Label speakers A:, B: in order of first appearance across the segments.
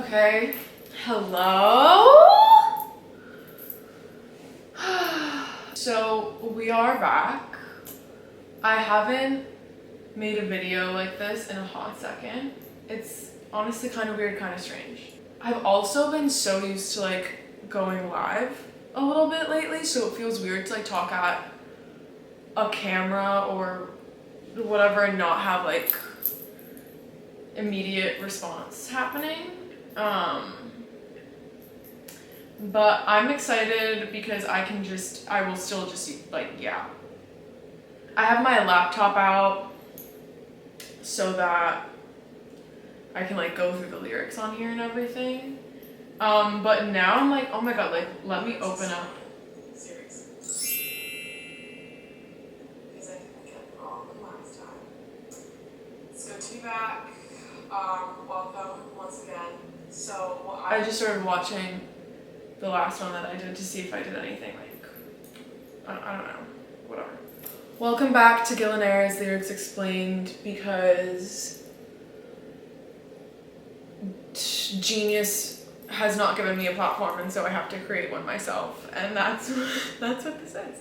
A: Okay, hello? So we are back. I haven't made a video like this in a hot second. It's honestly kind of weird, kind of strange. I've also been so used to like going live a little bit lately, so it feels weird to like talk at a camera or whatever and not have like immediate response happening. But I'm excited because I will still just like, yeah. I have my laptop out so that I can like go through the lyrics on here and everything. But now I'm like, oh my god, like let me open up. It's good to be back. Welcome once again. So I just started watching the last one that I did to see if I did anything like, I don't know, whatever. Welcome back to Gilanares Lyrics Explained, because Genius has not given me a platform and so I have to create one myself, and that's what this is.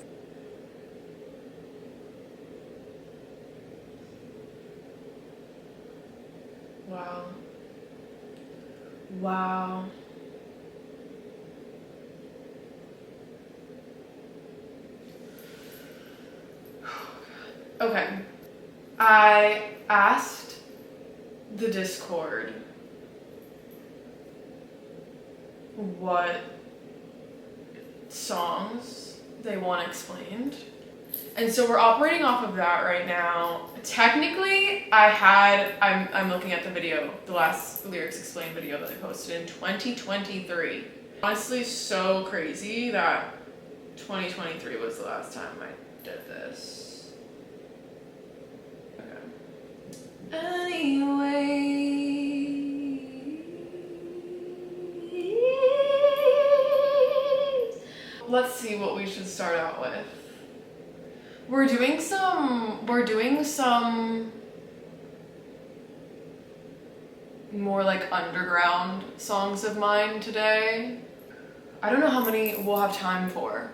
A: Wow. Wow. Okay. I asked the Discord what songs they want explained. And so we're operating off of that right now. Technically, I'm looking at the video, the last Lyrics Explained video that I posted in 2023. Honestly, so crazy that 2023 was the last time I did this. Okay. Anyway. Let's see what we should start out with. We're doing some more like underground songs of mine today. I don't know how many we'll have time for,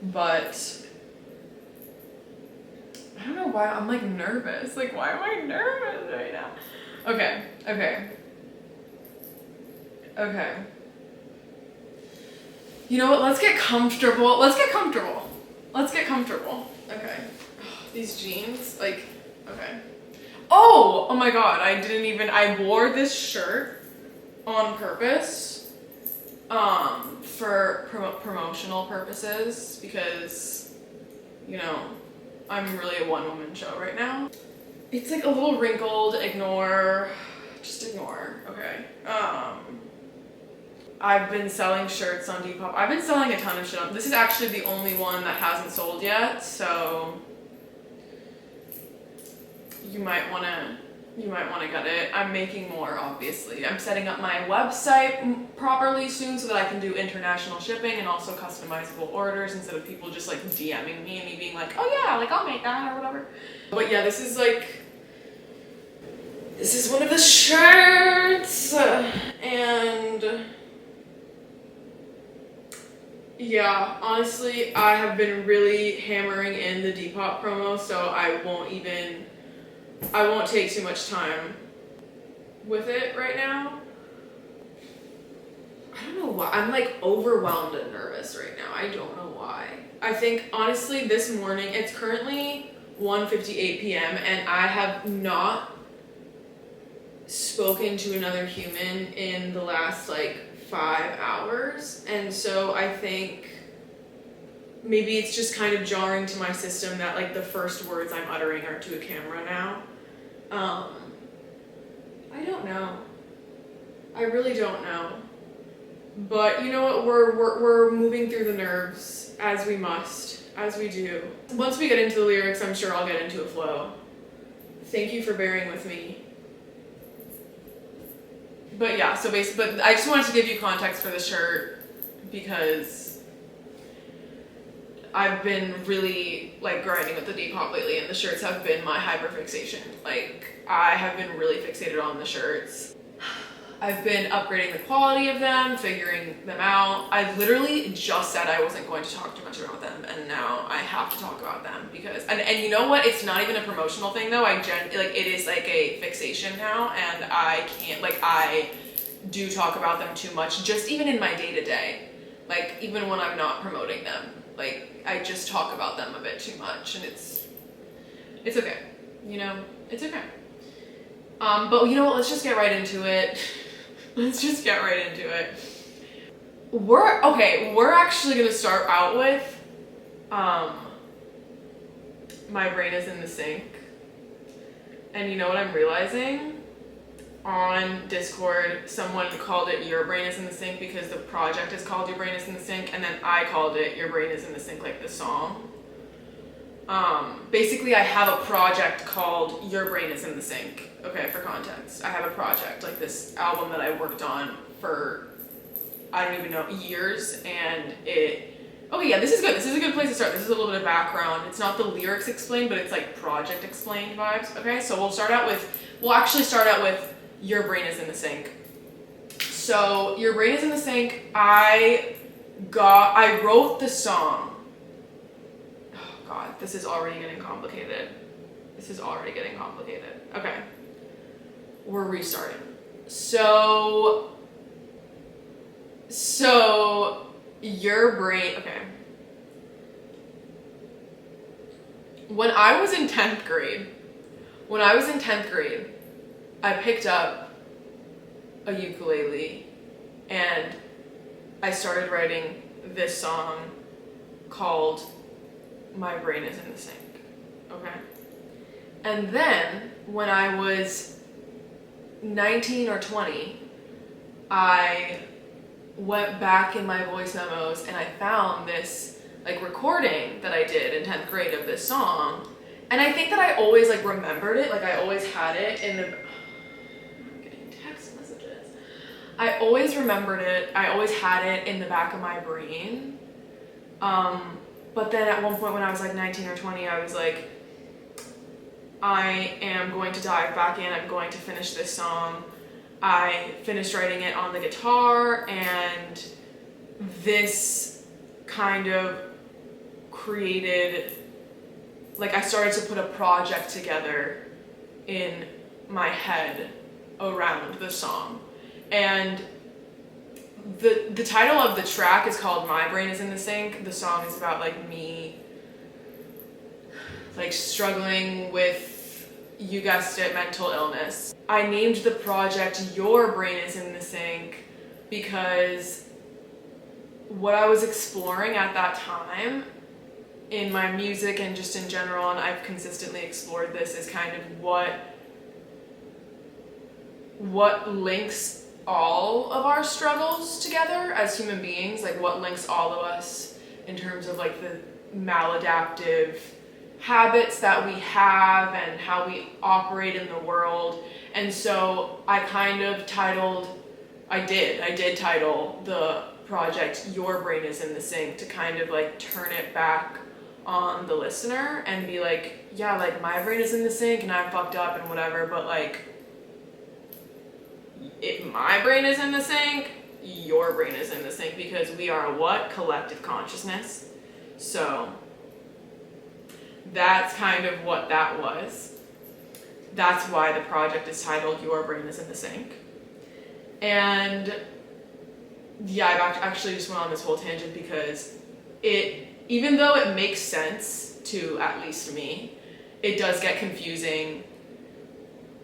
A: but I don't know why I'm like nervous. Like, why am I nervous right now? Okay. You know what? Let's get comfortable. Okay. These jeans, like, okay. Oh my god, I wore this shirt on purpose, for promotional purposes, because, you know, I'm really a one-woman show right now. It's like a little wrinkled, just ignore, okay. I've been selling shirts on Depop. I've been selling a ton of shit on. This is actually the only one that hasn't sold yet, so you might wanna get it. I'm making more, obviously. I'm setting up my website properly soon so that I can do international shipping and also customizable orders instead of people just like DMing me and me being like, oh yeah, like I'll make that or whatever. But yeah, this is one of the shirts, and yeah, honestly, I have been really hammering in the Depop promo, so I won't take too much time with it right now. I don't know why. I'm like overwhelmed and nervous right now. I don't know why. I think honestly this morning, it's currently 1:58 p.m. and I have not spoken to another human in the last like 5 hours, and so I think maybe it's just kind of jarring to my system that like the first words I'm uttering are to a camera now. I don't know. I really don't know. But you know what? We're moving through the nerves as we must, as we do. Once we get into the lyrics, I'm sure I'll get into a flow. Thank you for bearing with me. But yeah, so basically, but I just wanted to give you context for the shirt because I've been really like grinding with the Depop lately, and the shirts have been my hyperfixation. Like, I have been really fixated on the shirts. I've been upgrading the quality of them, figuring them out. I literally just said I wasn't going to talk too much about them, and now I have to talk about them because, and you know what? It's not even a promotional thing though. Like it is like a fixation now, and I can't, like, I do talk about them too much, just even in my day-to-day. Like, even when I'm not promoting them, like, I just talk about them a bit too much, and it's okay, you know, it's okay. But you know what, let's just get right into it. Let's just get right into it. We're actually gonna start out with, My Brain is in the Sink. And you know what I'm realizing? On Discord, someone called it Your Brain is in the Sink because the project is called Your Brain is in the Sink, and then I called it Your Brain is in the Sink, like the song. Basically I have a project called Your Brain is in the Sink. Okay, for context. I have a project, like this album that I worked on for, I don't even know, years, and okay, yeah, this is good. This is a good place to start. This is a little bit of background. It's not the lyrics explained, but it's like project explained vibes. Okay, so we'll actually start out with Your Brain is in the Sink. So Your Brain is in the Sink, I wrote the song. Oh God, this is already getting complicated. Okay. We're restarting. So Your Brain, okay. When I was in 10th grade, I picked up a ukulele and I started writing this song called My Brain is in the Sink, okay? And then when I was 19 or 20, I went back in my voice memos and I found this like recording that I did in 10th grade of this song, and I think that I always like remembered it, like I always had it in the, I'm getting text messages. I always remembered it, I always had it in the back of my brain, but then at one point when I was like 19 or 20, I was like, I am going to dive back in, I'm going to finish this song. I finished writing it on the guitar, and this kind of created, like I started to put a project together in my head around the song. And the title of the track is called My Brain is in the Sink. The song is about like me like struggling with, you guessed it, mental illness. I named the project Your Brain is in the Sink because what I was exploring at that time in my music and just in general, and I've consistently explored this, is kind of what links all of our struggles together as human beings, like what links all of us in terms of like the maladaptive habits that we have and how we operate in the world. And so I kind of I did title the project Your Brain is in the Sink to kind of like turn it back on the listener and be like, yeah, like my brain is in the sink and I'm fucked up and whatever, but like if my brain is in the sink, your brain is in the sink, because we are a what? Collective consciousness. So that's kind of what that was. That's why the project is titled Your Brain is in the Sink. And yeah, I've actually just went on this whole tangent because even though it makes sense to at least me, it does get confusing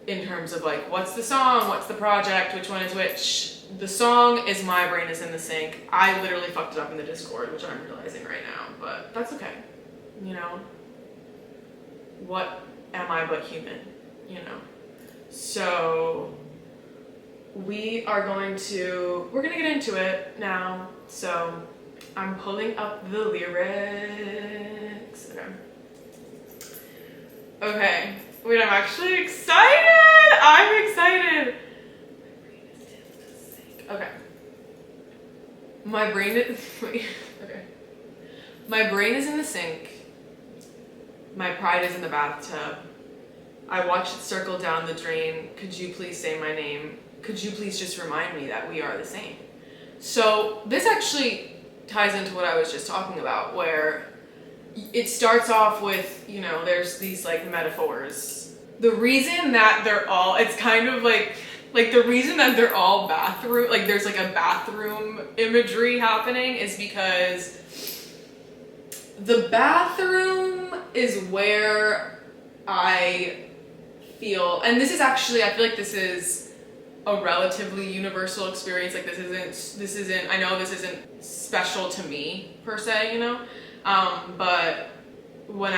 A: in terms of like, what's the song, what's the project, which one is which. The song is My Brain is in the Sink. I literally fucked it up in the Discord, which I'm realizing right now, but that's okay. You know, what am I but human, you know? So we're gonna get into it now. So I'm pulling up the lyrics. Okay. Wait, I'm actually excited! I'm excited! Okay. My brain is in the sink. My pride is in the bathtub. I watch it circle down the drain. Could you please say my name? could you please just remind me that we are the same? So this actually ties into what I was just talking about, where it starts off with, you know, there's these like metaphors. The reason that they're all, it's kind of like the reason that they're all bathroom, like there's like a bathroom imagery happening is because the bathroom is where I feel, and this is actually, I feel like this is a relatively universal experience. Like this isn't, I know this isn't special to me per se, you know? But when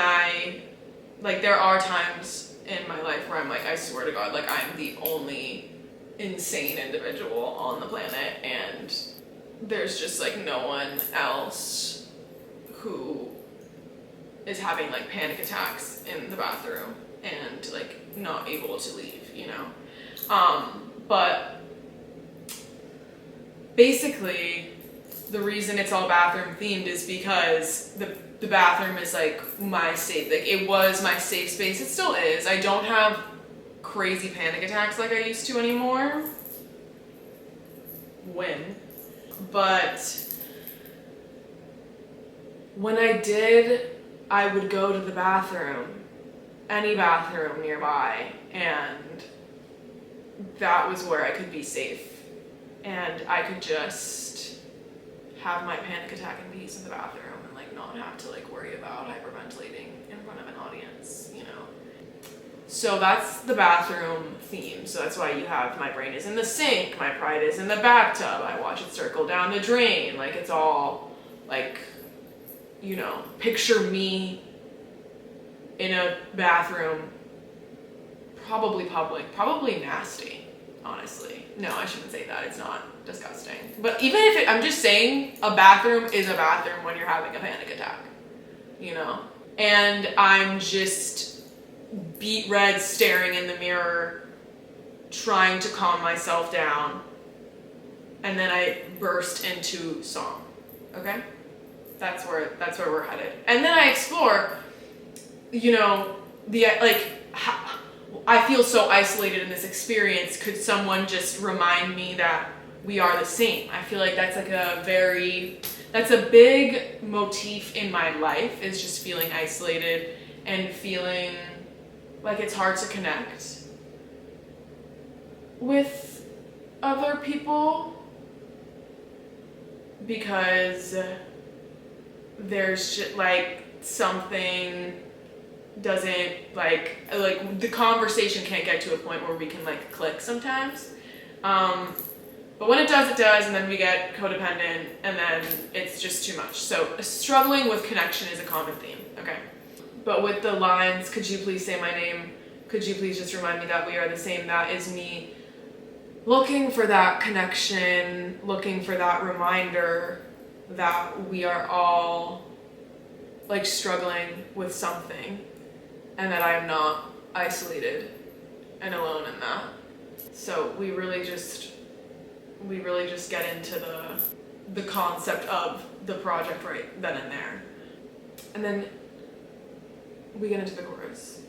A: like there are times in my life where I'm like, I swear to God, like I'm the only insane individual on the planet and there's just like no one else who is having like panic attacks in the bathroom and like not able to leave, you know? But basically the reason it's all bathroom themed is because the bathroom is like my safe, like it was my safe space. It still is. I don't have crazy panic attacks like I used to anymore. But when I did, I would go to the bathroom, any bathroom nearby, and that was where I could be safe. And I could just have my panic attack in peace in the bathroom and like not have to like worry about hyperventilating in front of an audience, you know? So that's the bathroom theme. So that's why you have my brain is in the sink, my pride is in the bathtub, I watch it circle down the drain. Like it's all like, you know, picture me in a bathroom, probably public, probably nasty, honestly. No, I shouldn't say that, it's not disgusting. But even if I'm just saying a bathroom is a bathroom when you're having a panic attack, you know? And I'm just beet red staring in the mirror, trying to calm myself down, and then I burst into song, okay? That's where we're headed. And then I explore, you know, I feel so isolated in this experience. Could someone just remind me that we are the same? I feel like that's like that's a big motif in my life, is just feeling isolated and feeling like it's hard to connect with other people because there's just like something doesn't like the conversation can't get to a point where we can like click sometimes. But when it does, and then we get codependent, and then it's just too much. So struggling with connection is a common theme, okay? But with the lines, could you please say my name? Could you please just remind me that we are the same? That is me looking for that connection, looking for that reminder that we are all like struggling with something and that I am not isolated and alone in that. So we really just get into the concept of the project right then and there. And then we get into the chorus.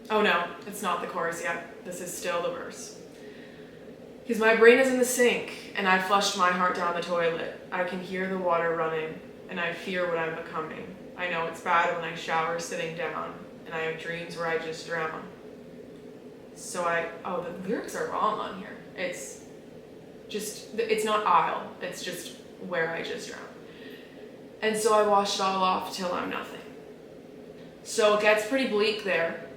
A: Oh no, it's not the chorus yet. This is still the verse. Because my brain is in the sink, and I flushed my heart down the toilet. I can hear the water running, and I fear what I'm becoming. I know it's bad when I shower sitting down, and I have dreams where I just drown. So the lyrics are wrong on here. It's not I'll, it's just where I just drown. And so I wash it all off till I'm nothing. So it gets pretty bleak there.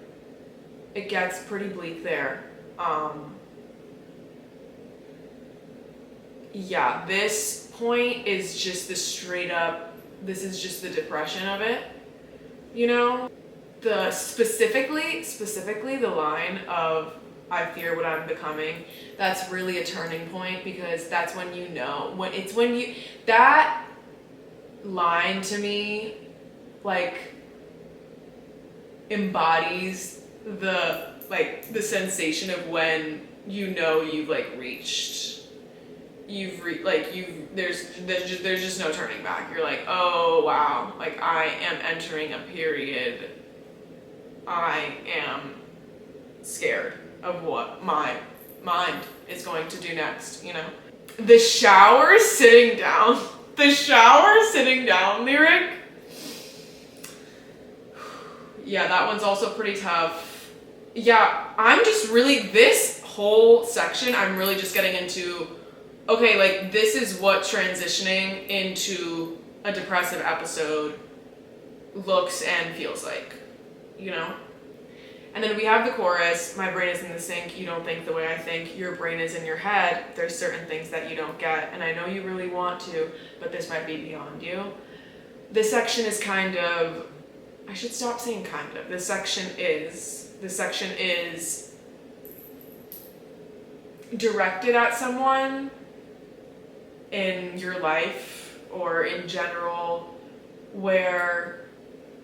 A: Yeah, this point is just this is just the depression of it, you know? Specifically the line of I fear what I'm becoming, that's really a turning point, because that's when you know, that line to me, like, embodies the sensation of when you know you've there's just no turning back. You're like, oh wow, like I am entering a period. I am scared of what my mind is going to do next, you know? The shower sitting down. The shower sitting down lyric. Yeah, that one's also pretty tough. Yeah, I'm just really, this whole section, I'm really just getting into, okay, like this is what transitioning into a depressive episode looks and feels like, you know? And then we have the chorus, my brain is in the sink, you don't think the way I think, your brain is in your head, there's certain things that you don't get, and I know you really want to, but this might be beyond you. This section is kind of, I should stop saying kind of, this section is directed at someone in your life or in general where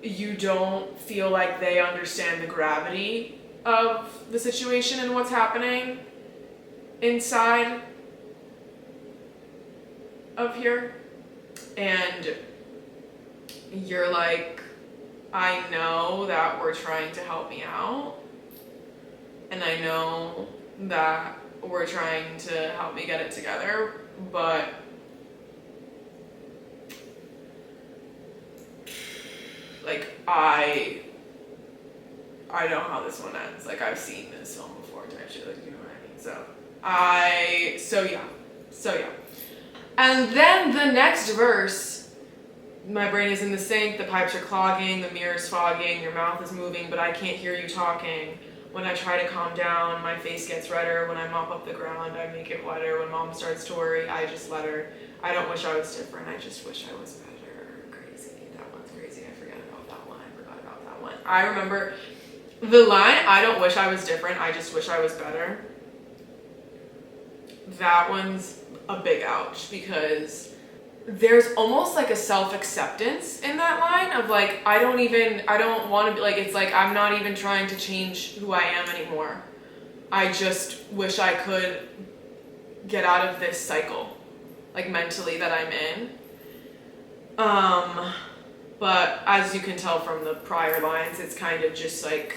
A: you don't feel like they understand the gravity of the situation and what's happening inside of here. And you're like, I know that we're trying to help me out. And I know that we're trying to help me get it together, but like I know how this one ends. Like I've seen this film before type shit, like you know what I mean? So yeah. And then the next verse, my brain is in the sink, the pipes are clogging, the mirror's fogging, your mouth is moving, but I can't hear you talking. When I try to calm down, my face gets redder. When I mop up the ground, I make it wetter. When mom starts to worry, I just let her. I don't wish I was different, I just wish I was better. Crazy, that one's crazy. I forgot about that one. I remember the line, I don't wish I was different, I just wish I was better. That one's a big ouch because there's almost like a self-acceptance in that line of like, I don't want to be like, it's like, I'm not even trying to change who I am anymore. I just wish I could get out of this cycle, like mentally that I'm in. But as you can tell from the prior lines, it's kind of just like,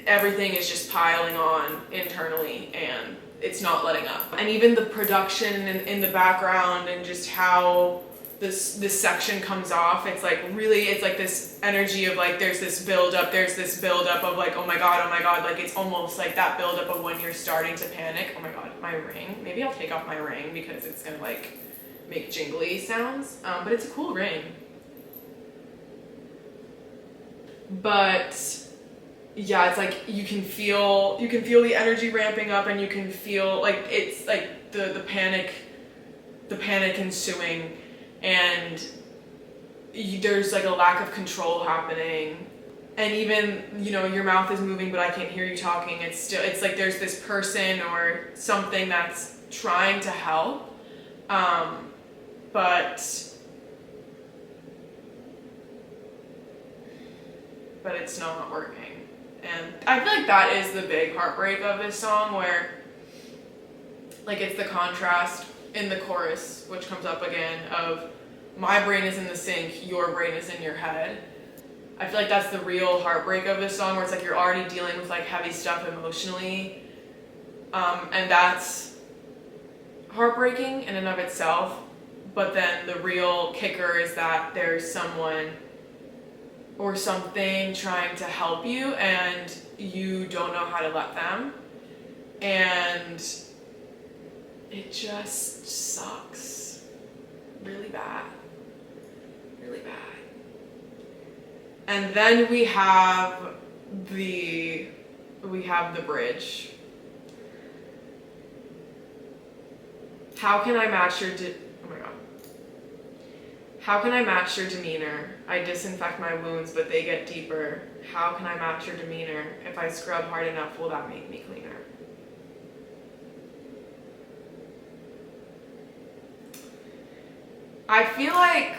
A: everything is just piling on internally and it's not letting up. And even the production in the background and just how this section comes off, it's like really, it's like this energy of like, there's this build up of like, oh my God, like it's almost like that build up of when you're starting to panic. Oh my God, my ring. Maybe I'll take off my ring because it's gonna like make jingly sounds, but it's a cool ring. But yeah, it's like you can feel the energy ramping up, and you can feel like it's like the panic ensuing, and there's like a lack of control happening, and even, you know, your mouth is moving but I can't hear you talking. It's like there's this person or something that's trying to help, but it's not working. And I feel like that is the big heartbreak of this song, where like it's the contrast in the chorus, which comes up again, of my brain is in the sink, your brain is in your head. I feel like that's the real heartbreak of this song, where it's like you're already dealing with like heavy stuff emotionally, and that's heartbreaking in and of itself. But then the real kicker is that there's someone or something trying to help you and you don't know how to let them, and it just sucks really bad. And then we have the bridge. How can I match your How can I match your demeanor? I disinfect my wounds, but they get deeper. How can I match your demeanor? If I scrub hard enough, will that make me cleaner? I feel like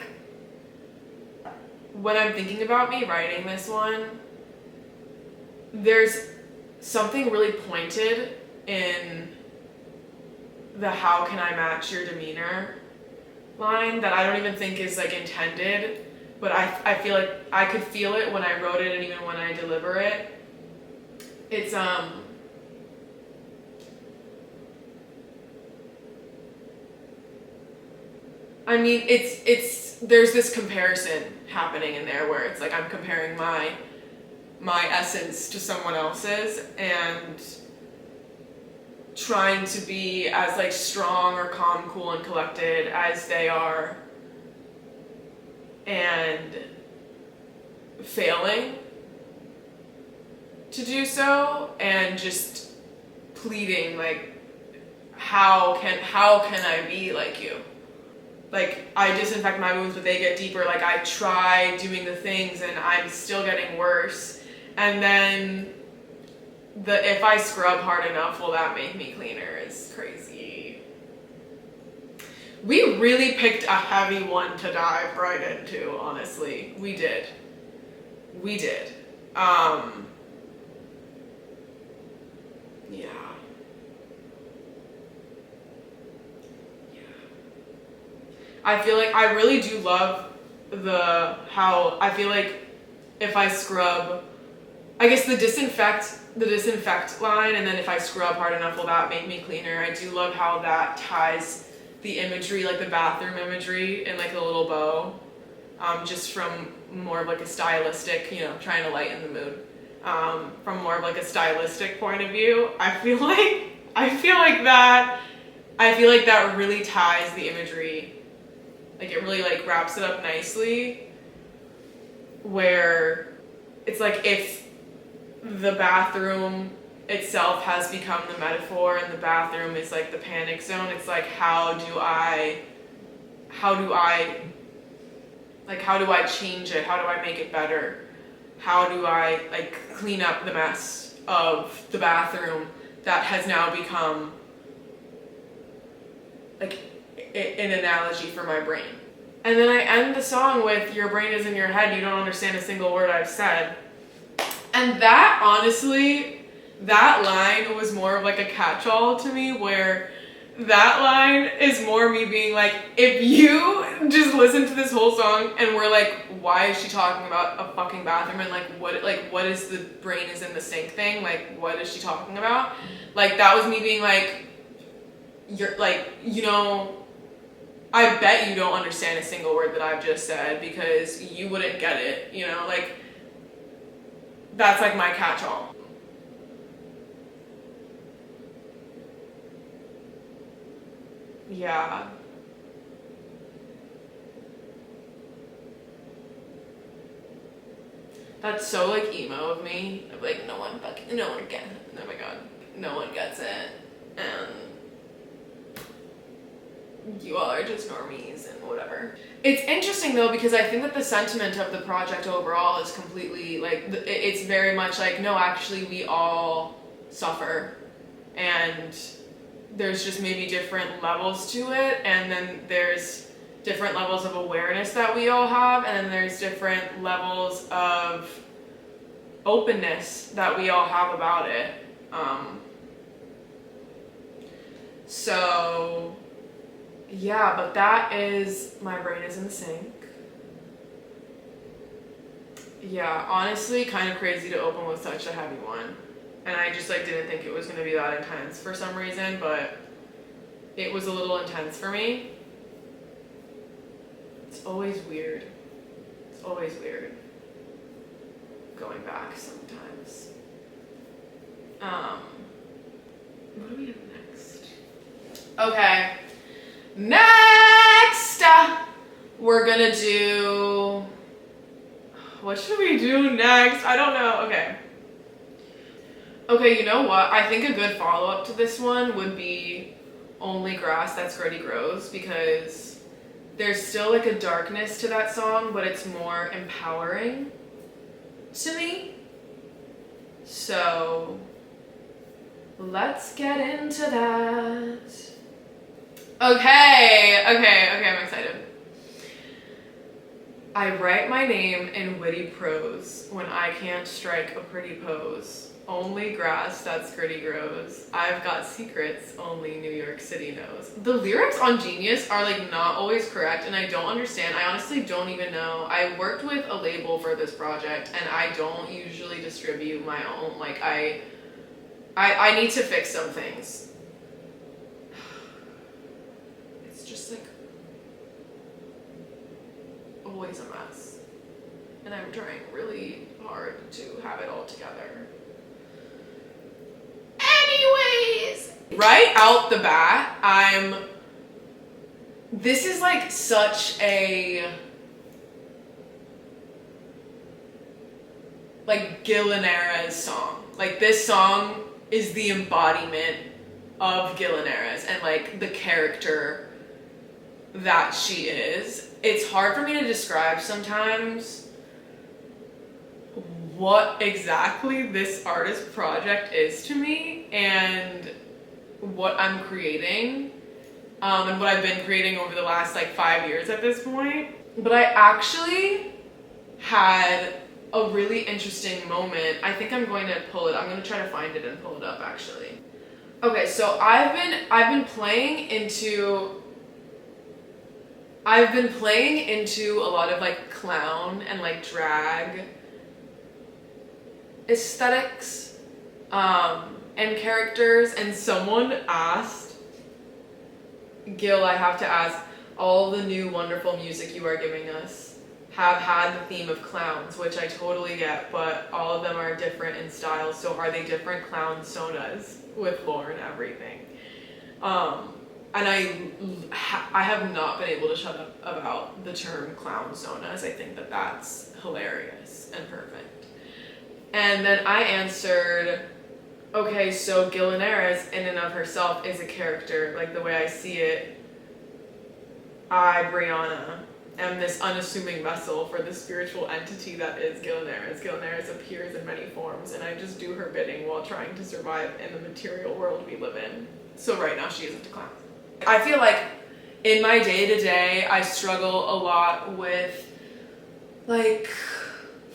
A: when I'm thinking about me writing this one, there's something really pointed in the how can I match your demeanor line that I don't even think is like intended, but I feel like I could feel it when I wrote it and even when I deliver it. It's I mean, it's there's this comparison happening in there where it's like I'm comparing my essence to someone else's and trying to be as like strong or calm, cool, and collected as they are, and failing to do so, and just pleading like, how can I be like you? Like, I disinfect my wounds, but they get deeper. Like, I try doing the things and I'm still getting worse. And then if I scrub hard enough, will that make me cleaner is crazy. We really picked a heavy one to dive right into, honestly. We did. Yeah. I feel like I really do love how I feel like if I scrub, I guess the disinfect line, and then if I scrub hard enough, will that make me cleaner? I do love how that ties the imagery, like the bathroom imagery, in like a little bow, just from more of like a stylistic, trying to lighten the mood. From more of like a stylistic point of view, I feel like that really ties the imagery. Like, it really like wraps it up nicely, where it's like if the bathroom itself has become the metaphor and the bathroom is like the panic zone, it's like how do I change it? How do I make it better? How do I like clean up the mess of the bathroom that has now become like an analogy for my brain? And then I end the song with, your brain is in your head, you don't understand a single word I've said. And that, honestly, that line was more of like a catch-all to me, where that line is more me being like, if you just listen to this whole song and we're like, why is she talking about a fucking bathroom, and what is the brain is in the sink thing? Like, what is she talking about? Like, that was me being like, you're like, I bet you don't understand a single word that I've just said, because you wouldn't get it, like, that's like my catch-all. Yeah. That's so like emo of me. Like, no one gets it. Oh my god. No one gets it. And you all are just normies and whatever. It's interesting though, because I think that the sentiment of the project overall is completely like, it's very much like, no, actually we all suffer, and there's just maybe different levels to it, and then there's different levels of awareness that we all have, and then there's different levels of openness that we all have about it. So yeah, but that is My Brain is in the Sink. Yeah, honestly, kind of crazy to open with such a heavy one. And I just like didn't think it was going to be that intense for some reason, but it was a little intense for me. It's always weird. It's always weird going back sometimes. What do we have next? Okay. Next, we're gonna do, what should we do next? I don't know. Okay, you know what? I think a good follow-up to this one would be Only Grass That's Gritty Grows, because there's still like a darkness to that song, but it's more empowering to me. So let's get into that. Okay, I'm excited. I write my name in witty prose when I can't strike a pretty pose. Only grass that's gritty grows. I've got secrets only New York City knows. The lyrics on Genius are like not always correct, and I don't understand. I honestly don't even know. I worked with a label for this project, and I don't usually distribute my own. Like, I need to fix some things. It's just like always a mess. And I'm trying really hard to have it all together. Anyways, right out the bat, this is like such a like gilanares song. Like this song is the embodiment of gilanares and like the character that she is. It's hard for me to describe sometimes what exactly this artist project is to me and what I'm creating, and what I've been creating over the last like 5 years at this point. But I actually had a really interesting moment. I think I'm going to pull it. I'm going to try to find it and pull it up actually. Okay, so I've been playing into a lot of like clown and like drag aesthetics and characters, and someone asked, Gil, I have to ask, all the new wonderful music you are giving us have had the theme of clowns, which I totally get, but all of them are different in style, so are they different clown sonas with lore and everything? And I have not been able to shut up about the term clown sonas. I think that that's hilarious and perfect. And then I answered, okay, so gilanares in and of herself is a character. Like the way I see it, I, Brianna, am this unassuming vessel for the spiritual entity that is gilanares. Gilanares appears in many forms, and I just do her bidding while trying to survive in the material world we live in. So right now she isn't a clown. I feel like in my day-to-day, I struggle a lot with like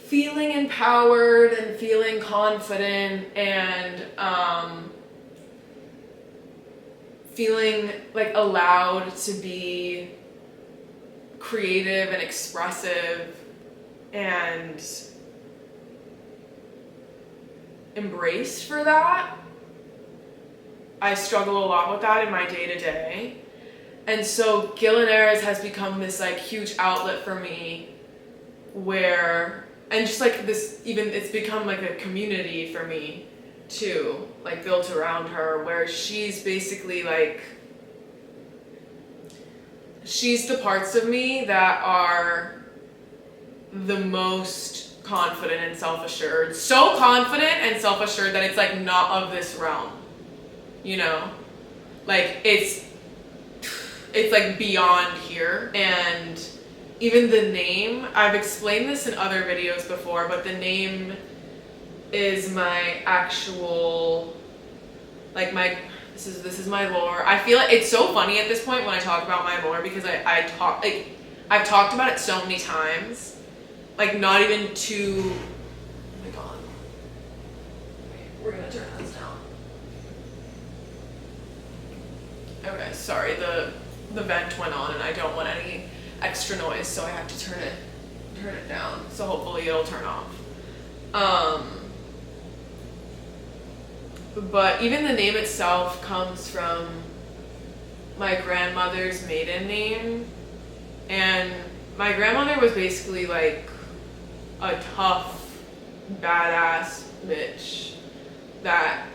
A: feeling empowered and feeling confident and feeling like allowed to be creative and expressive and embraced for that. I struggle a lot with that in my day-to-day. And so gilanares has become this like huge outlet for me where, and just like this, even it's become like a community for me too, like built around her, where she's basically like, she's the parts of me that are the most confident and self-assured. So confident and self-assured that it's like not of this realm, you know? Like it's like beyond here. And even the name, I've explained this in other videos before, but the name is my actual, like my, this is my lore. I feel like it's so funny at this point when I talk about my lore because I've talked about it so many times, like not even to, oh my god. Wait, we're gonna turn this down. Okay, sorry, the vent went on and I don't want any extra noise, so I have to turn it down. So hopefully it'll turn off. But even the name itself comes from my grandmother's maiden name, and my grandmother was basically like a tough, badass bitch that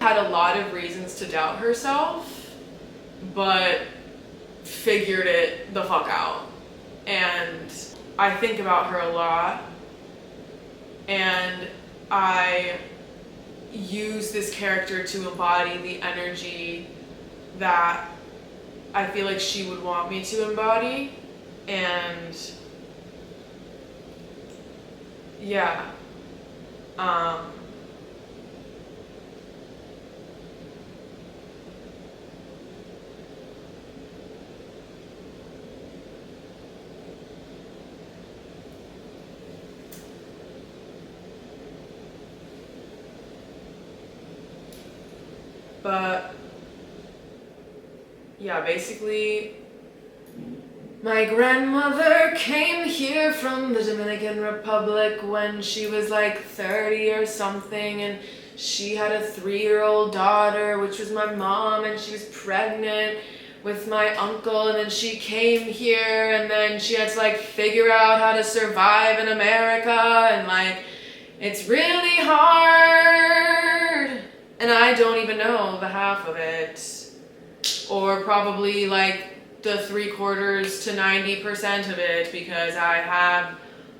A: had a lot of reasons to doubt herself, but figured it the fuck out. And I think about her a lot, and I use this character to embody the energy that I feel like she would want me to embody. And yeah, but yeah, basically My grandmother came here from the Dominican Republic when she was like 30 or something, and she had a 3-year-old daughter, which was my mom, and she was pregnant with my uncle, and then she came here, and then she had to like figure out how to survive in America, and like it's really hard, and I don't even know the half of it, or probably like the 3/4 to 90% of it, because I have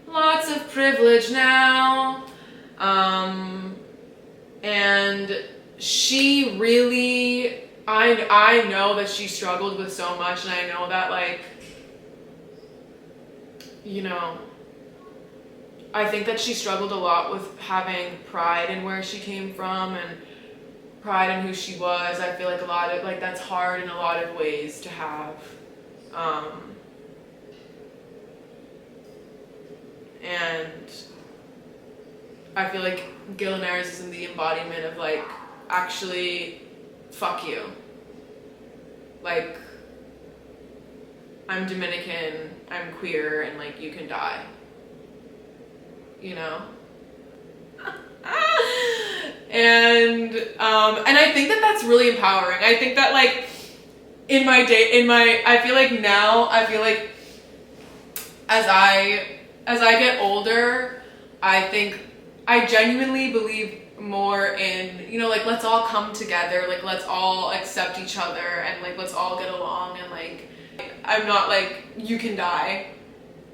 A: lots of privilege now. And she really, I know that she struggled with so much, and I know that, like, you know, I think that she struggled a lot with having pride in where she came from and pride in who she was. I feel like a lot of, like, that's hard in a lot of ways to have. And I feel like gilanares is in the embodiment of, like, actually, fuck you. Like, I'm Dominican, I'm queer, and, like, you can die. You know? And I think that that's really empowering. I think that, like, I feel like now, I feel like as I get older, I think I genuinely believe more in, you know, like, let's all come together, like, let's all accept each other, and, like, let's all get along, and, like, I'm not like, you can die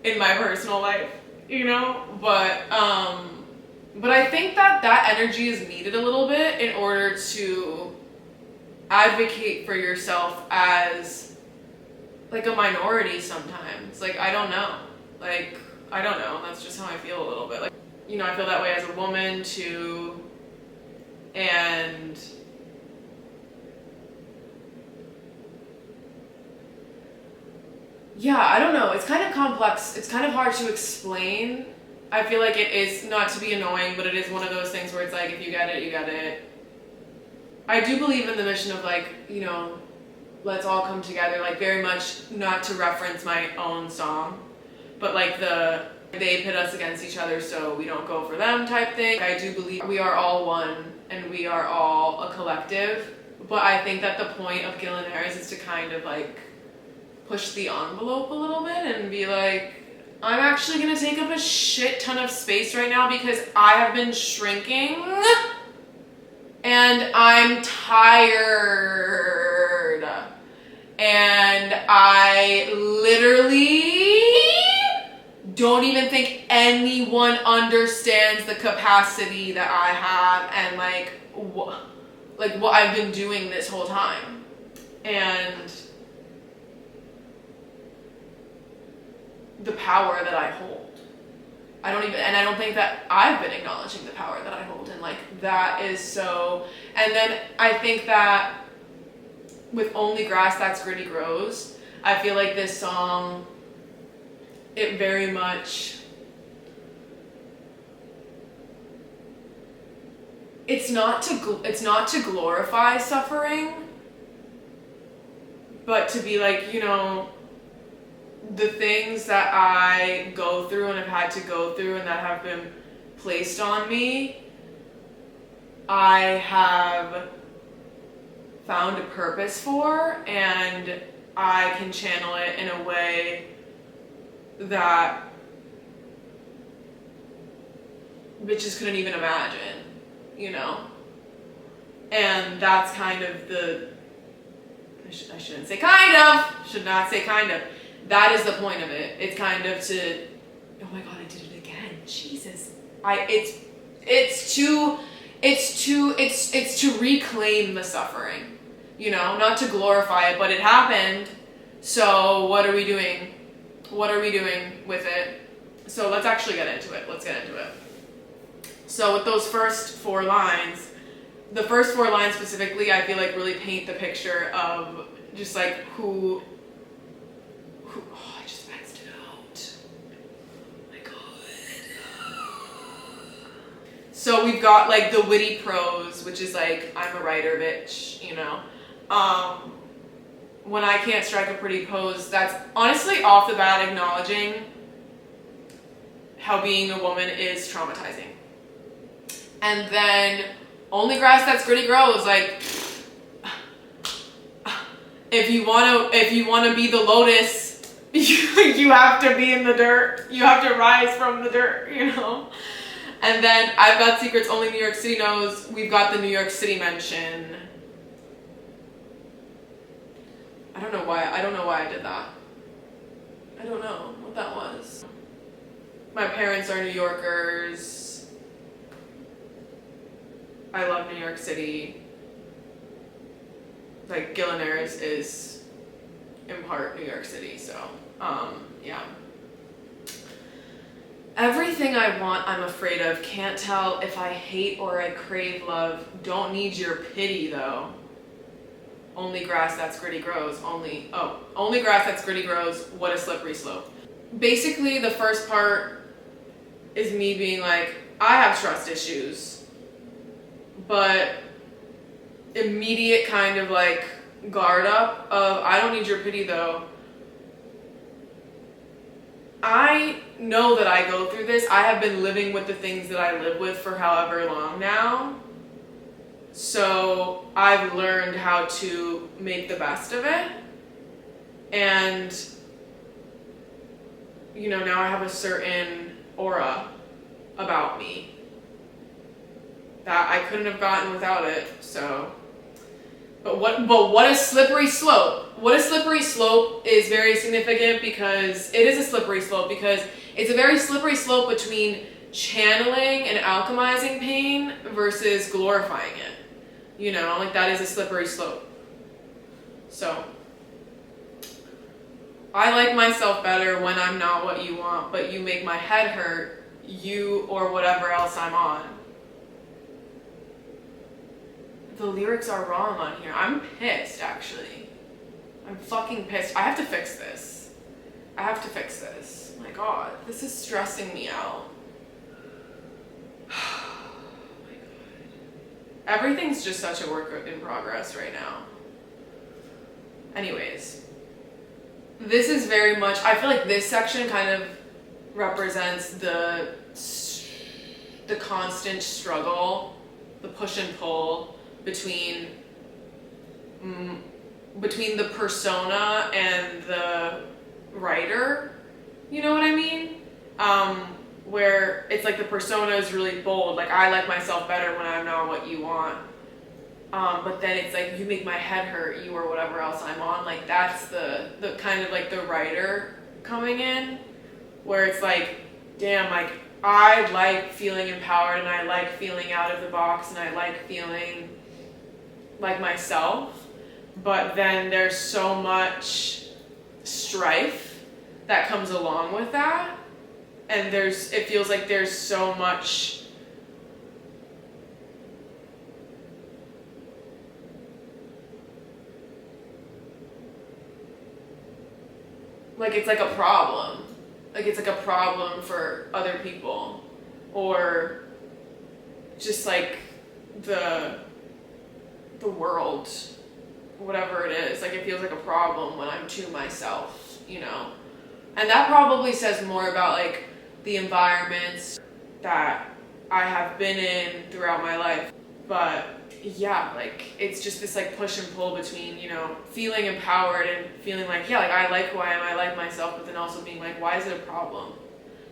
A: in my personal life, you know, but I think that that energy is needed a little bit in order to advocate for yourself as, like, a minority sometimes. Like, I don't know. Like, I don't know. That's just how I feel a little bit. Like, you know, I feel that way as a woman too. And yeah, I don't know. It's kind of complex. It's kind of hard to explain. I feel like it is, not to be annoying, but it is one of those things where it's like, if you get it, you get it. I do believe in the mission of, like, you know, let's all come together, like, very much not to reference my own song, but like they pit us against each other so we don't go for them type thing. I do believe we are all one and we are all a collective, but I think that the point of gilanares is to kind of, like, push the envelope a little bit and be like, I'm actually gonna take up a shit ton of space right now because I have been shrinking and I'm tired, and I literally don't even think anyone understands the capacity that I have and, like what I've been doing this whole time. And the power that I hold. I don't think that I've been acknowledging the power that I hold, and, like, that is so. And then I think that with Only Grass That's Gritty Grows, I feel like this song, it very much, it's not to glorify suffering, but to be like, you know, the things that I go through and have had to go through and that have been placed on me, I have found a purpose for, and I can channel it in a way that bitches couldn't even imagine, you know? And that's kind of the, I shouldn't say kind of, should not say kind of. That is the point of it. It's kind of to, oh my God, I did it again. Jesus. It's to reclaim the suffering, you know, not to glorify it, but it happened. So what are we doing? What are we doing with it? So let's actually get into it. Let's get into it. So with those first 4 lines, the first 4 lines specifically, I feel like really paint the picture of just, like, who oh, I just maxed it out. Oh my God. So we've got, like, the witty prose, which is like, I'm a writer, bitch, you know. when I can't strike a pretty pose, that's honestly off the bat acknowledging how being a woman is traumatizing. And then only grass that's gritty grows. Like, if you wanna be the lotus, you have to be in the dirt. You have to rise from the dirt, you know? And then I've got secrets only New York City knows. We've got the New York City mention. I don't know why I did that. I don't know what that was. My parents are New Yorkers. I love New York City. Like, gilanares is in part New York City, so yeah. Everything I want, I'm afraid of. Can't tell if I hate or I crave love. Don't need your pity though. Only grass that's gritty grows. Only grass that's gritty grows. What a slippery slope. Basically, the first part is me being like, I have trust issues, but immediate kind of like guard up of, I don't need your pity though. I know that I go through this. I have been living with the things that I live with for however long now. So I've learned how to make the best of it. And, you know, now I have a certain aura about me that I couldn't have gotten without it. So, but what a slippery slope. What a slippery slope is very significant because it is a slippery slope because it's a very slippery slope between channeling and alchemizing pain versus glorifying it. You know, like that is a slippery slope. So, I like myself better when I'm not what you want, but you make my head hurt, you or whatever else I'm on. The lyrics are wrong on here. I'm pissed, actually. I'm fucking pissed. I have to fix this. My God, this is stressing me out. Oh my God. Everything's just such a work in progress right now. Anyways, this is very much, I feel like this section kind of represents the constant struggle, the push and pull between the persona and the writer, you know what I mean? Where it's like the persona is really bold, like I like myself better when I'm not what you want. But then it's like, you make my head hurt, you or whatever else I'm on. Like that's the kind of like the writer coming in, where it's like, damn, like I like feeling empowered and I like feeling out of the box and I like feeling like myself, but then there's so much strife that comes along with that, and it feels like there's so much like it's like a problem. Like it's like a problem for other people, or just like the world, whatever it is. Like it feels like a problem when I'm to myself, you know? And that probably says more about like the environments that I have been in throughout my life. But yeah, like it's just this like push and pull between, you know, feeling empowered and feeling like, yeah, like I like who I am, I like myself, but then also being like, why is it a problem?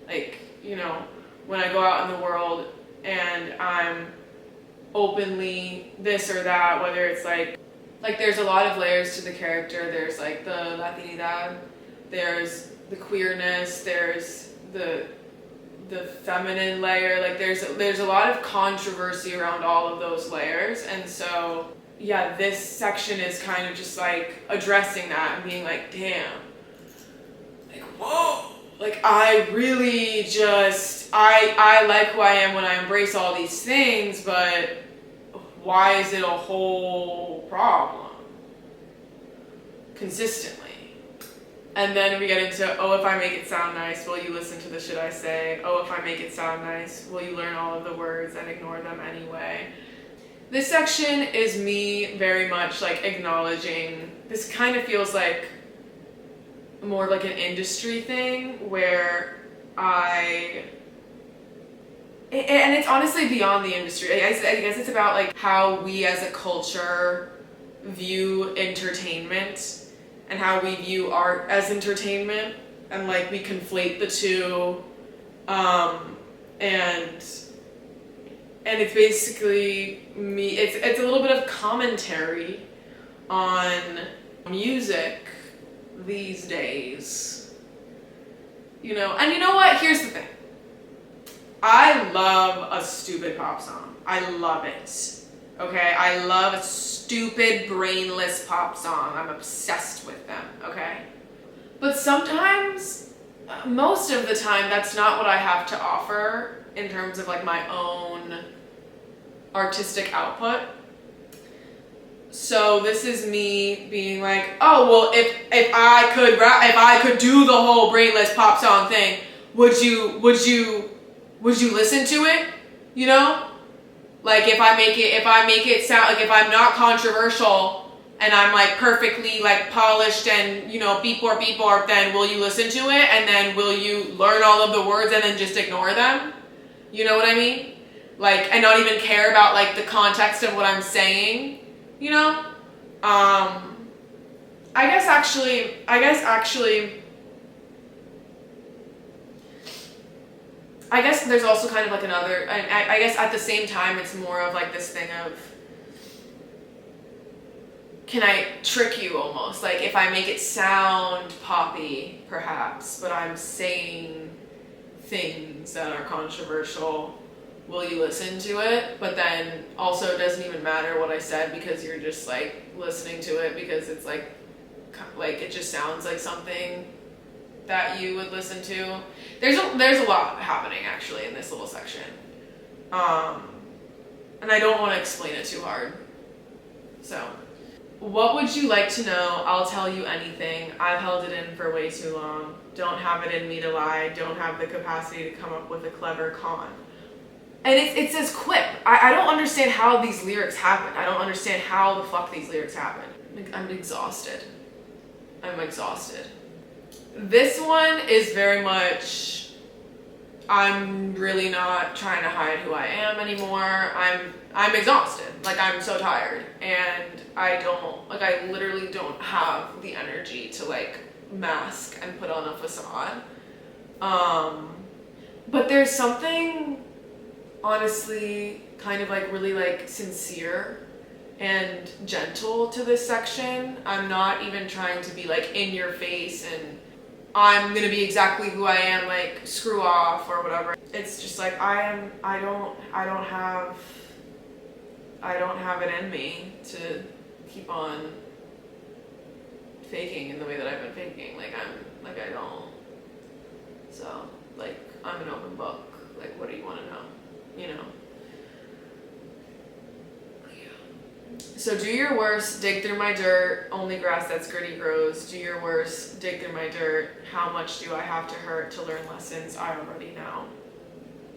A: Like, you know, when I go out in the world and I'm openly this or that, whether it's like there's a lot of layers to the character. There's like the Latinidad, there's the queerness, there's the feminine layer. Like there's a lot of controversy around all of those layers. And so yeah, this section is kind of just like addressing that and being like, damn, like whoa, like I really just I like who I am when I embrace all these things, but why is it a whole problem consistently? And then we get into, oh, if I make it sound nice, will you listen to the shit I say? Oh, if I make it sound nice, will you learn all of the words and ignore them anyway? This section is me very much like acknowledging, this kind of feels like more like an industry thing where and it's honestly beyond the industry. I guess it's about like how we as a culture view entertainment and how we view art as entertainment, and like we conflate the two, and it's basically me, it's a little bit of commentary on music these days, you know. And you know what, here's the thing, I love a stupid pop song. I love it. Okay, I love a stupid, brainless pop song. I'm obsessed with them, okay? But sometimes, most of the time, that's not what I have to offer in terms of like my own artistic output. So this is me being like, oh, well, if I could do the whole brainless pop song thing, would you listen to it? You know? Like if I make it sound like, if I'm not controversial and I'm like perfectly like polished and, you know, beep or, then will you listen to it? And then will you learn all of the words and then just ignore them? You know what I mean? Like, and not even care about like the context of what I'm saying, you know? I guess there's also kind of like another, I guess at the same time it's more of like this thing of, can I trick you almost? Like if I make it sound poppy perhaps, but I'm saying things that are controversial, will you listen to it? But then also it doesn't even matter what I said because you're just like listening to it because it's like it just sounds like something that you would listen to. There's a lot happening actually in this little section. And I don't want to explain it too hard. So, what would you like to know? I'll tell you anything. I've held it in for way too long. Don't have it in me to lie. Don't have the capacity to come up with a clever con. And it says quip. I don't understand how these lyrics happen. I don't understand how the fuck these lyrics happen. I'm exhausted. This one is very much, I'm really not trying to hide who I am anymore. I'm exhausted. Like I'm so tired, and I literally don't have the energy to like mask and put on a facade. But there's something honestly kind of like really like sincere and gentle to this section. I'm not even trying to be like in your face and I'm gonna be exactly who I am, like screw off or whatever. It's just like I don't have it in me to keep on faking in the way that I've been faking. I don't. So like I'm an open book. Like what do you want to know? You know. So do your worst, dig through my dirt, only grass that's gritty grows. Do your worst, dig through my dirt, how much do I have to hurt to learn lessons I already know?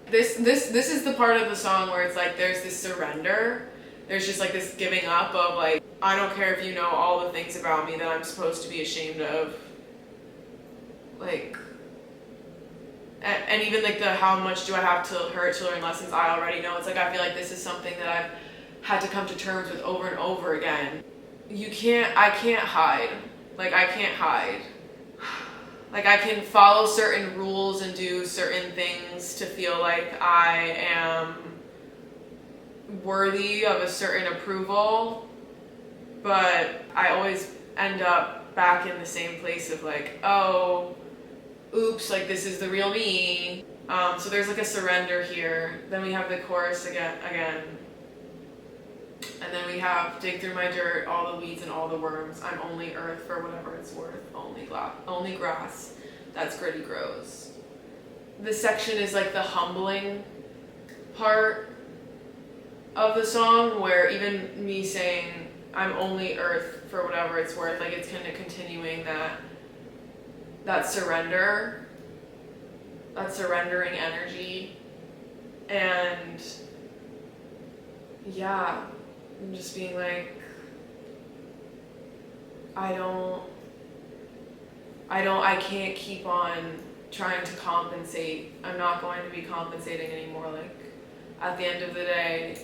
A: This is the part of the song where it's like there's this surrender. There's just like this giving up of like, I don't care if you know all the things about me that I'm supposed to be ashamed of. Like, and even like the how much do I have to hurt to learn lessons I already know. It's like I feel like this is something that I've had to come to terms with over and over again. I can't hide. Like I can't hide. Like I can follow certain rules and do certain things to feel like I am worthy of a certain approval, but I always end up back in the same place of like, oh, oops, like this is the real me. So there's like a surrender here. Then we have the chorus again. And then we have dig through my dirt, all the weeds and all the worms. I'm only earth for whatever it's worth. Only grass that's gritty grows. This section is like the humbling part of the song, where even me saying I'm only earth for whatever it's worth, like it's kind of continuing that surrender, that surrendering energy. And yeah, I'm just being like, I can't keep on trying to compensate. I'm not going to be compensating anymore. Like, at the end of the day,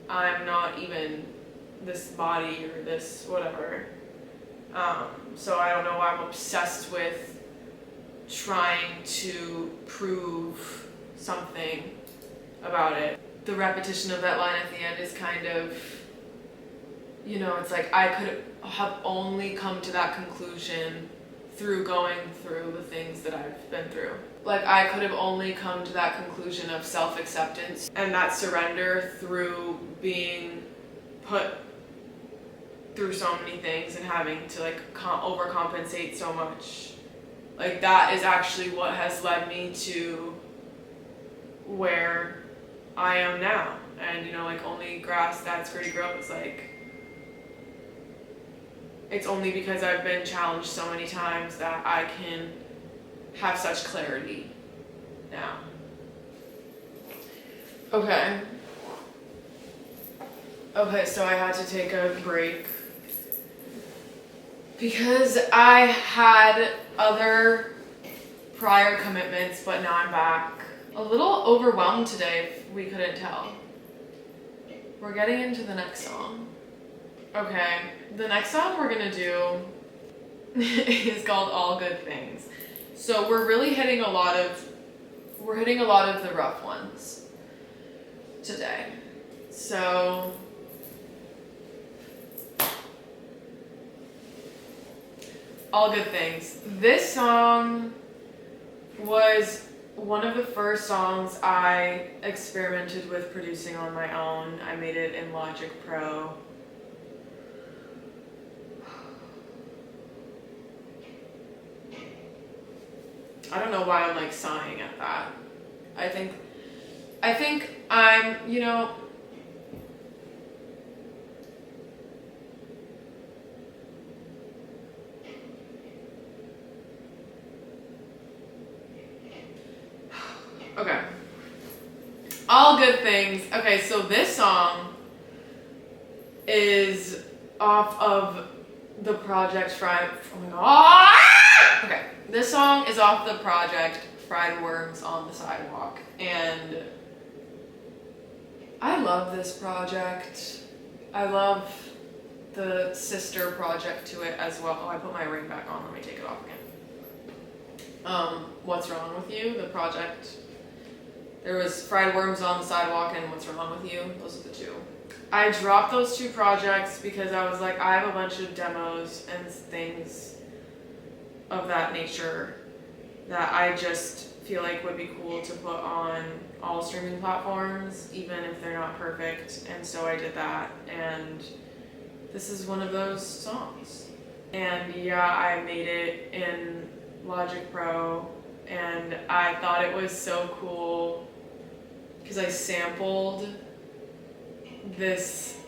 A: I'm not even this body or this whatever. So I don't know why I'm obsessed with trying to prove something about it. The repetition of that line at the end is kind of, you know, it's like I could have only come to that conclusion through going through the things that I've been through. Like, I could have only come to that conclusion of self-acceptance and that surrender through being put through so many things and having to like overcompensate so much. Like, that is actually what has led me to where I am now. And, you know, like, only grass that's pretty grows. Like, it's only because I've been challenged so many times that I can have such clarity now. Okay, so I had to take a break because I had other prior commitments, but now I'm back. A little overwhelmed today, if we couldn't tell. We're getting into the next song. Okay, the next song we're gonna do is called All Good Things. So we're hitting a lot of the rough ones today. So All Good Things. This song was one of the first songs I experimented with producing on my own. I made it in Logic Pro. I don't know why I'm like sighing at that. I think I'm, you know, okay. All Good Things. Okay, so this song is off of the project Fried. Oh my god. Okay, this song is off the project Fried Worms on the Sidewalk, and I love this project. I love the sister project to it as well. Oh, I put my ring back on. Let me take it off again. What's Wrong With You? The project. There was Fried Worms on the Sidewalk and What's Wrong With You? Those are the two. I dropped those two projects because I was like, I have a bunch of demos and things of that nature that I just feel like would be cool to put on all streaming platforms, even if they're not perfect. And so I did that, and this is one of those songs. And yeah, I made it in Logic Pro, and I thought it was so cool because I sampled this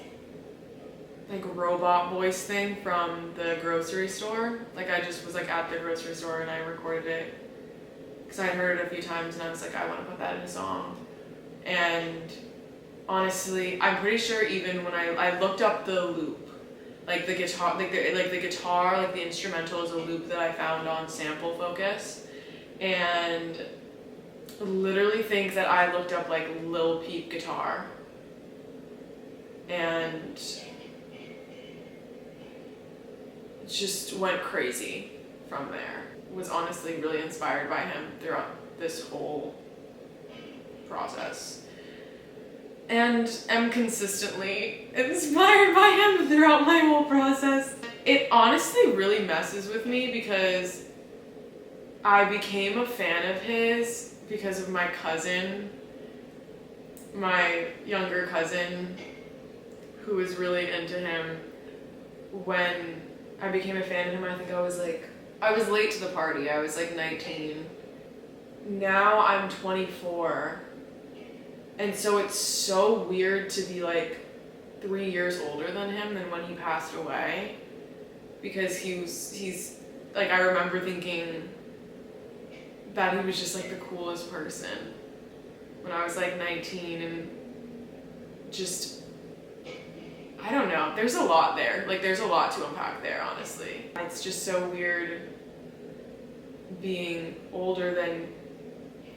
A: like robot voice thing from the grocery store. Like, I just was like at the grocery store and I recorded it because I heard it a few times and I was like, I want to put that in a song. And honestly, I'm pretty sure even when I looked up the loop, like the guitar, like the instrumental is a loop that I found on Sample Focus, and literally think that I looked up like Lil Peep guitar, and just went crazy from there. Was honestly really inspired by him throughout this whole process, and am consistently inspired by him throughout my whole process. It honestly really messes with me because I became a fan of his because of my cousin, my younger cousin, who was really into him. When I became a fan of him, I think I was late to the party. I was like 19. Now I'm 24. And so it's so weird to be like 3 years older than him than when he passed away. Because he's like, I remember thinking that he was just like the coolest person when I was like 19, and just I don't know. There's a lot there. Like, there's a lot to unpack there, honestly. It's just so weird being older than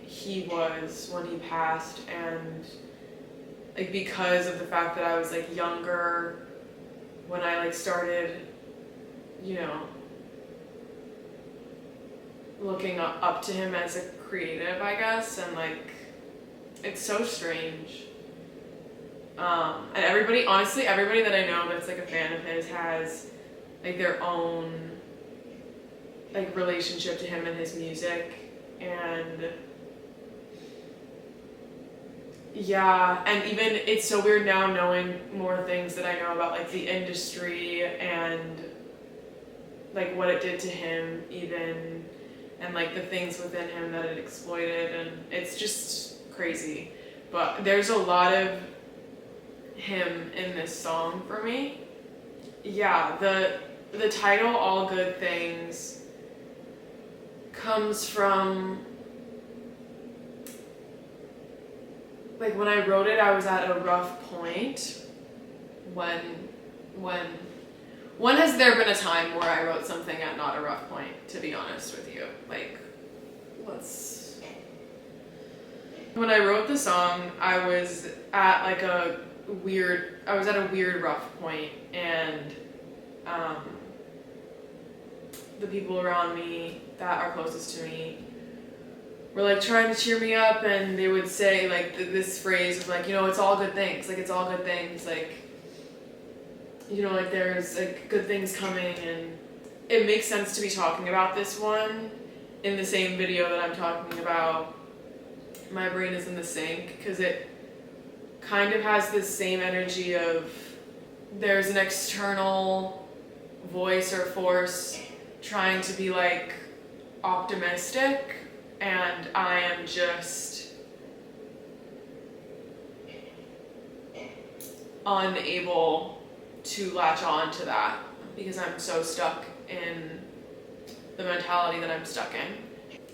A: he was when he passed, and like because of the fact that I was like younger when I like started, you know, looking up to him as a creative, I guess, and like it's so strange. And everybody, honestly, everybody that I know that's like a fan of his has like their own like relationship to him and his music, and yeah, and even it's so weird now knowing more things that I know about like the industry and like what it did to him even, and like the things within him that it exploited, and it's just crazy. But there's a lot of him in this song for me. Yeah, the title All Good Things comes from like when I wrote it, I was at a rough point. When has there been a time where I wrote something at not a rough point, to be honest with you? Like, when I wrote the song, I was at a weird rough point, and the people around me that are closest to me were like trying to cheer me up, and they would say like this phrase of like, you know, it's all good things, like it's all good things, like, you know, like there's like good things coming. And it makes sense to be talking about this one in the same video that I'm talking about My Brain is in the Sink, because it kind of has this same energy of there's an external voice or force trying to be like optimistic, and I am just unable to latch on to that because I'm so stuck in the mentality that I'm stuck in.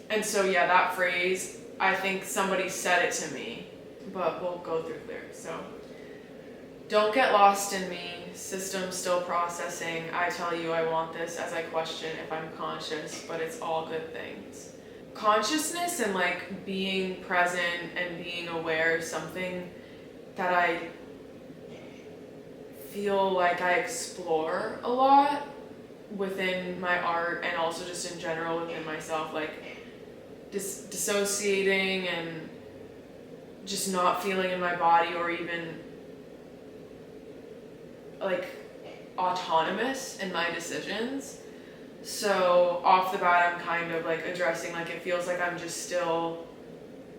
A: And so yeah, that phrase, I think somebody said it to me, but we'll go through there. So, don't get lost in me, system still processing. I tell you I want this as I question if I'm conscious, but it's all good things. Consciousness and like being present and being aware is something that I feel like I explore a lot within my art, and also just in general within myself, like dissociating and just not feeling in my body, or even like autonomous in my decisions. So off the bat, I'm kind of like addressing, like it feels like I'm just still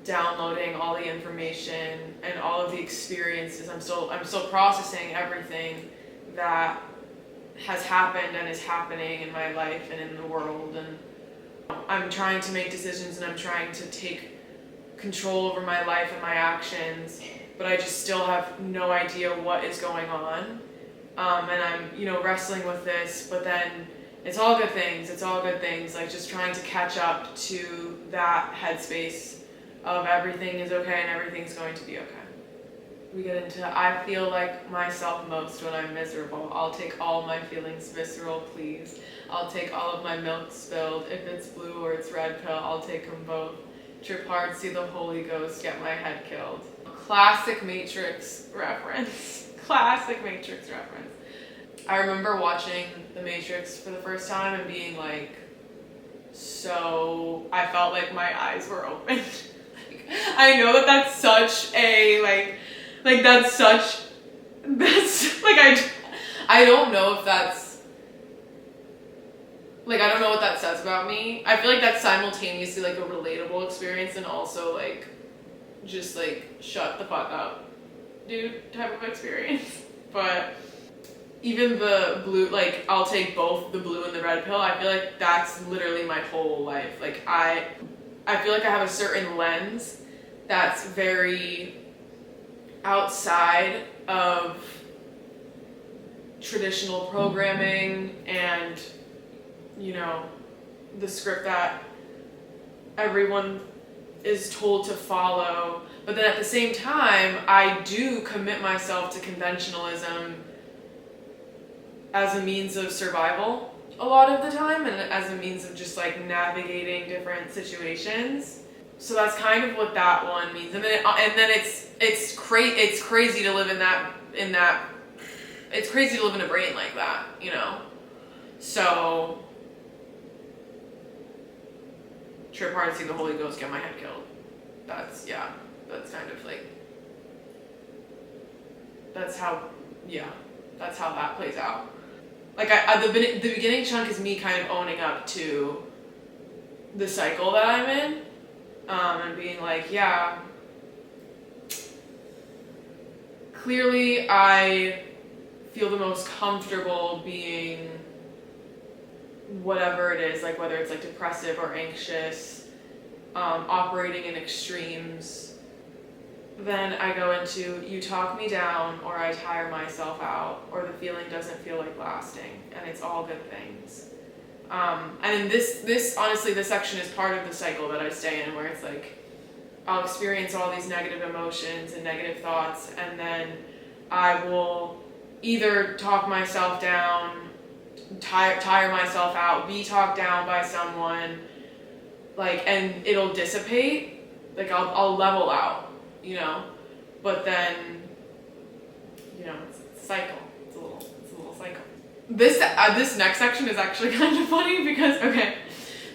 A: downloading all the information and all of the experiences. I'm still processing everything that has happened and is happening in my life and in the world, and I'm trying to make decisions and I'm trying to take control over my life and my actions, but I just still have no idea what is going on. And I'm, you know, wrestling with this, but then it's all good things, like just trying to catch up to that headspace of everything is okay and everything's going to be okay. We get into, I feel like myself most when I'm miserable. I'll take all my feelings visceral, please. I'll take all of my milk spilled. If it's blue or it's red pill, I'll take them both. Trip hard, see the Holy Ghost, get my head killed. Classic Matrix reference. Classic Matrix reference. I remember watching The Matrix for the first time and being like, so I felt like my eyes were open. I know that that's such a I don't know if that's like, I don't know what that says about me. I feel like that's simultaneously like a relatable experience and also like just like shut the fuck up dude type of experience. But even the blue, like I'll take both the blue and the red pill, I feel like that's literally my whole life. Like I feel like I have a certain lens that's very outside of traditional programming and, you know, the script that everyone is told to follow. But then at the same time, I do commit myself to conventionalism as a means of survival a lot of the time, and as a means of just like navigating different situations. So that's kind of what that one means. And then it's crazy to live it's crazy to live in a brain like that, you know? So, trip hard to see the Holy Ghost get my head killed. That's kind of like, that's how that plays out. Like the beginning chunk is me kind of owning up to the cycle that I'm in, and being like, yeah, clearly I feel the most comfortable being whatever it is, like whether it's like depressive or anxious, operating in extremes. Then I go into, you talk me down, or I tire myself out, or the feeling doesn't feel like lasting, and it's all good things. And this honestly, this section is part of the cycle that I stay in, where it's like, I'll experience all these negative emotions and negative thoughts, and then I will either talk myself down, tire myself out, be talked down by someone, like, and it'll dissipate, like I'll level out, you know, but then, you know, it's a cycle. It's a little cycle. This next section is actually kind of funny because, okay,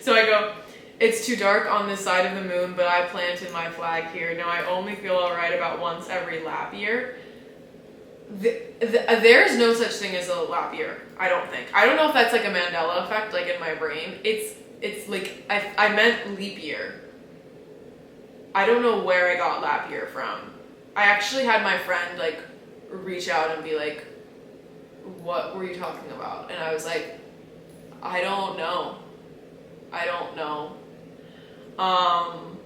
A: so I go, it's too dark on this side of the moon, but I planted my flag here. Now I only feel alright about once every lap year. There's no such thing as a lap year, I don't think. I don't know if that's like a Mandela effect, like in my brain. It's like, I meant leap year. I don't know where I got lap year from. I actually had my friend like reach out and be like, what were you talking about? And I was like, I don't know.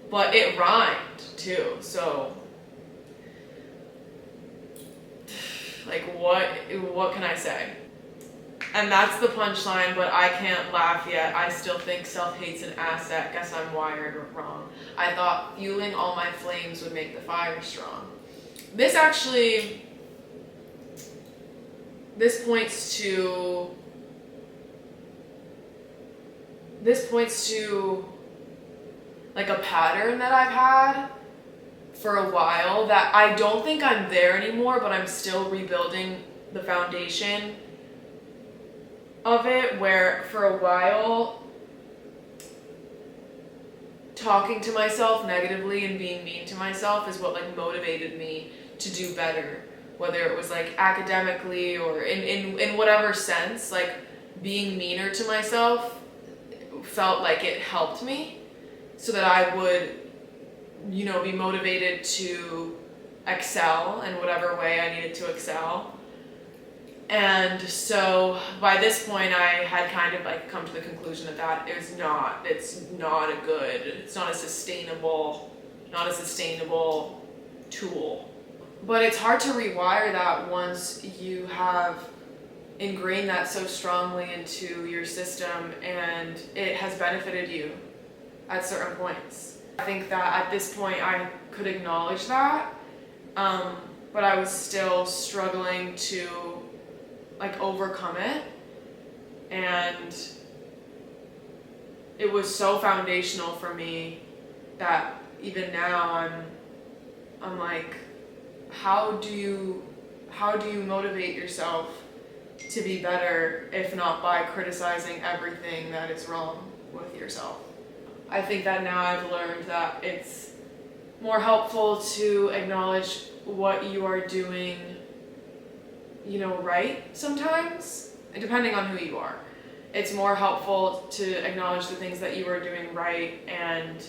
A: But it rhymed too, so like what can I say? And that's the punchline, but I can't laugh yet. I still think self-hate's an asset. Guess I'm wired wrong. I thought fueling all my flames would make the fire strong. This points to like a pattern that I've had for a while that I don't think I'm there anymore, but I'm still rebuilding the foundation of it, where for a while talking to myself negatively and being mean to myself is what like motivated me to do better, whether it was like academically or in whatever sense. Like being meaner to myself felt like it helped me so that I would, you know, be motivated to excel in whatever way I needed to excel. And so by this point I had kind of like come to the conclusion that it's not a sustainable tool. But it's hard to rewire that once you have ingrained that so strongly into your system and it has benefited you at certain points. I think that at this point I could acknowledge that, but I was still struggling to like overcome it, and it was so foundational for me that even now I'm like, how do you motivate yourself to be better if not by criticizing everything that is wrong with yourself? I think that now I've learned that it's more helpful to acknowledge what you are doing, you know, right sometimes, depending on who you are. It's more helpful to acknowledge the things that you are doing right and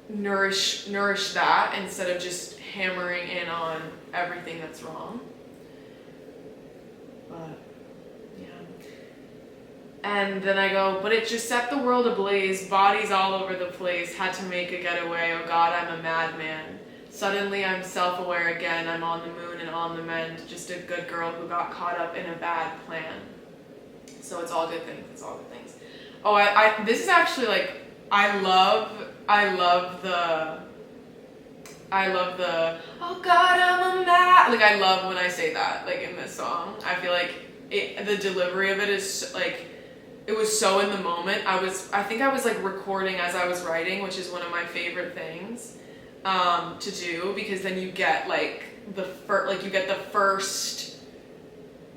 A: nourish that instead of just hammering in on everything that's wrong. But yeah. And then I go, but it just set the world ablaze, bodies all over the place, had to make a getaway, oh God, I'm a madman. Suddenly I'm self-aware again, I'm on the moon and on the mend, just a good girl who got caught up in a bad plan. So it's all good things, Oh, this is actually like, I love I love the, oh God, I'm a man. Like, I love when I say that, like, in this song. I feel like the delivery of it is, like, it was so in the moment. I think I was, like, recording as I was writing, which is one of my favorite things to do, because then you get, like, you get the first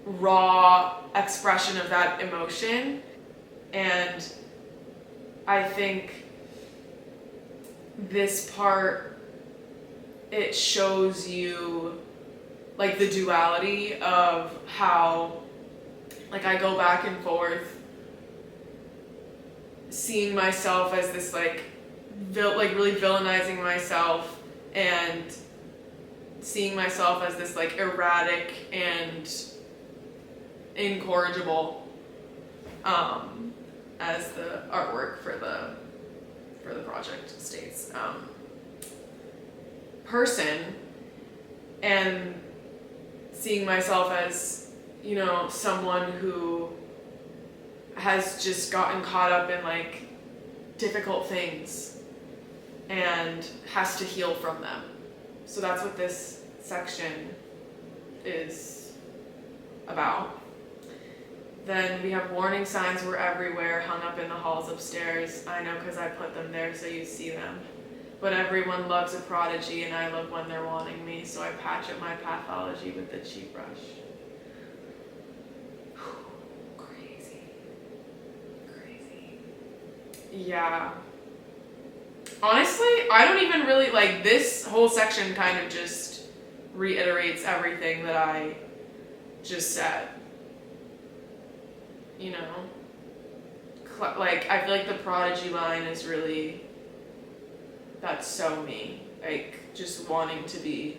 A: raw expression of that emotion. And I think this part, it shows you, like, the duality of how, like, I go back and forth seeing myself as this, like, really villainizing myself, and seeing myself as this, like, erratic and incorrigible, as the artwork for the project states, person, and seeing myself as, you know, someone who has just gotten caught up in, like, difficult things and has to heal from them. So that's what this section is about. Then we have warning signs were everywhere, hung up in the halls upstairs. I know because I put them there so you see them. But everyone loves a prodigy, and I love when they're wanting me, so I patch up my pathology with the cheap brush. Crazy. Yeah. Honestly, I don't even really, like, this whole section kind of just reiterates everything that I just said. You know? Like, I feel like the prodigy line is really, that's so me. Like, just wanting to be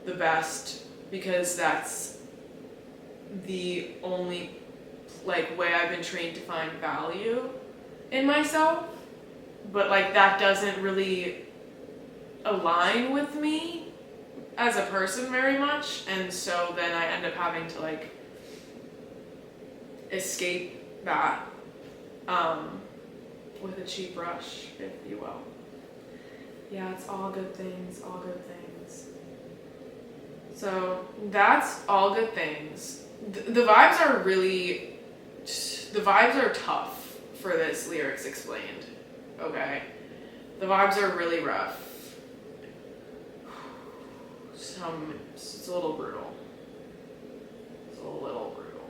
A: the best, because that's the only, like, way I've been trained to find value in myself. But, like, that doesn't really align with me as a person very much, and so then I end up having to, like, escape that with a cheap brush, if you will. Yeah, it's all good things, all good things. So that's all good things. The vibes are really, the vibes are tough for this lyrics explained, okay? The vibes are really rough. It's a little brutal. It's a little brutal.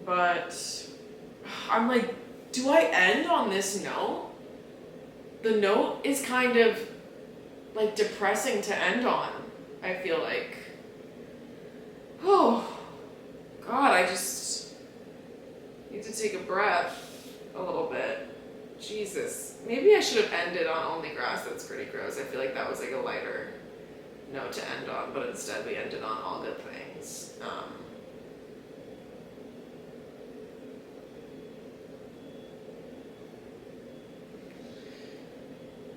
A: But I'm like, do I end on this note? The note is kind of, like, depressing to end on, I feel like. Oh, God, I just need to take a breath a little bit. Jesus. Maybe I should have ended on Only Grass That's Pretty Gross. I feel like that was, like, a lighter note to end on, but instead we ended on All Good Things.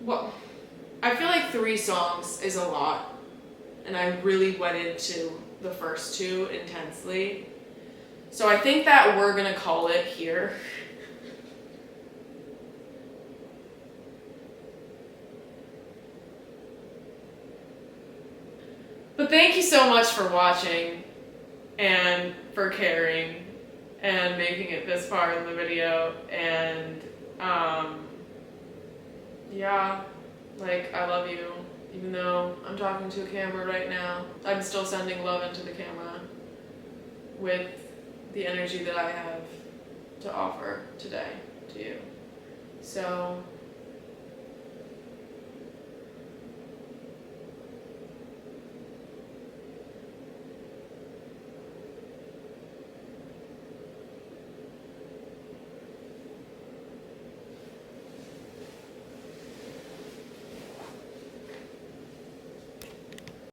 A: Well, I feel like 3 songs is a lot, and I really wedded to the first 2 intensely. So I think that we're gonna call it here. But thank you so much for watching, and for caring, and making it this far in the video, and yeah, like, I love you. Even though I'm talking to a camera right now, I'm still sending love into the camera with the energy that I have to offer today to you. So